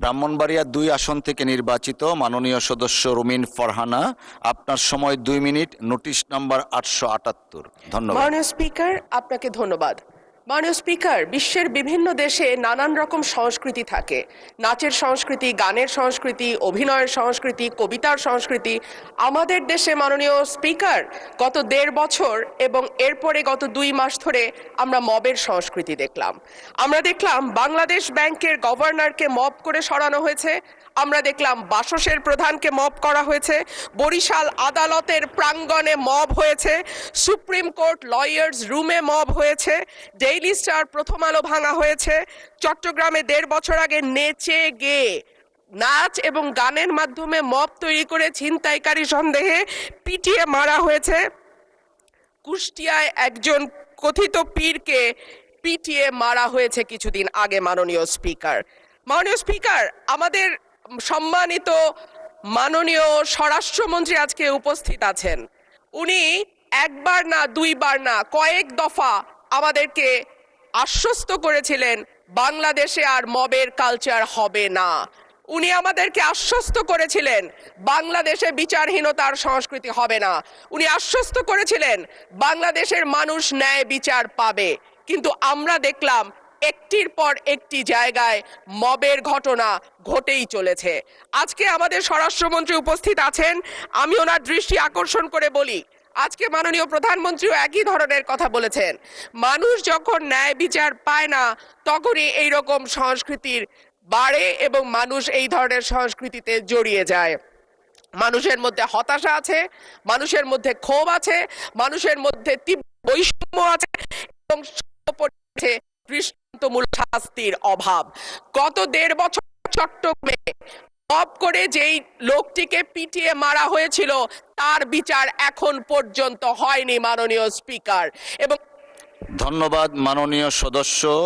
ব্রাহ্মণবাড়িয়া ২ আসন থেকে নির্বাচিত মাননীয় সদস্য রুমিন ফারহানা, আপনার সময় ২ মিনিট। Notice number ৮৭৮। ধন্যবাদ। মাননীয় স্পিকার, আপনাকে ধন্যবাদ। মাননীয় স্পিকার, বিশ্বের বিভিন্ন দেশে নানান রকম সংস্কৃতি থাকে। নাচের সংস্কৃতি, গানের সংস্কৃতি, অভিনয়ের সংস্কৃতি, কবিতার সংস্কৃতি। আমাদের দেশে মাননীয় স্পিকার গত ১.৫ বছর এবং এরপরে গত ২ মাস ধরে আমরা মবের সংস্কৃতি দেখলাম। আমরা দেখলাম বাংলাদেশ ব্যাংকের গভর্নরকে মব করে সরানো হয়েছে। আমরা দেখলাম বাসসের প্রধানকে মব করা হয়েছে। বরিশাল আদালতের প্রাঙ্গণে মব হয়েছে। সুপ্রিম কোর্ট লয়ার্স রুমে মব হয়েছে। ডেইলি স্টার, প্রথম আলো ভাঙা হয়েছে। চট্টগ্রামে ১.৫ বছর আগে নেচে গেয়ে নাচ এবং গানের মাধ্যমে মব তৈরি করে ছিনতাইকারী সন্দেহে পিটিয়ে মারা হয়েছে। কুষ্টিয়ায় একজন কথিত পীরকে পিটিয়ে মারা হয়েছে কিছুদিন আগে। মাননীয় স্পিকার, আমাদের সম্মানিত মাননীয় স্বরাষ্ট্রমন্ত্রী আজকে উপস্থিত আছেন। উনি একবার না, দুইবার না, কয়েক দফা আমাদেরকে আশ্বস্ত করেছিলেন বাংলাদেশে আর মবের কালচার হবে না। উনি আমাদেরকে আশ্বস্ত করেছিলেন বাংলাদেশে বিচারহীনতার সংস্কৃতি হবে না। উনি আশ্বস্ত করেছিলেন বাংলাদেশের মানুষ ন্যায় বিচার পাবে। কিন্তু আমরা দেখলাম একটির পর একটি জায়গায় মবের ঘটনা ঘটেই চলেছে। আজকে আমাদের স্বরাষ্ট্রমন্ত্রী উপস্থিত আছেন। আমি ওনার দৃষ্টি আকর্ষণ করে বলি, আজকে মাননীয় প্রধানমন্ত্রীও একই ধরনের কথা বলেছেন। মানুষ যখন ন্যায় বিচার পায় না তখনই এইরকম সংস্কৃতির বাড়ে এবং মানুষ এই ধরনের সংস্কৃতিতে জড়িয়ে যায়। মানুষের মধ্যে হতাশা আছে, মানুষের মধ্যে ক্ষোভ আছে, মানুষের মধ্যে তীব্র বৈষম্য আছে এবং দৃষ্টান্তমূলক শাস্তির অভাব। গত ১.৫ বছর চট্টগ্রামে মব করে যেই লোকটিকে পিটিয়ে মারা হয়েছিল তার বিচার এখন পর্যন্ত হয়নি মাননীয় স্পিকার। এবং ধন্যবাদ মাননীয় সদস্য।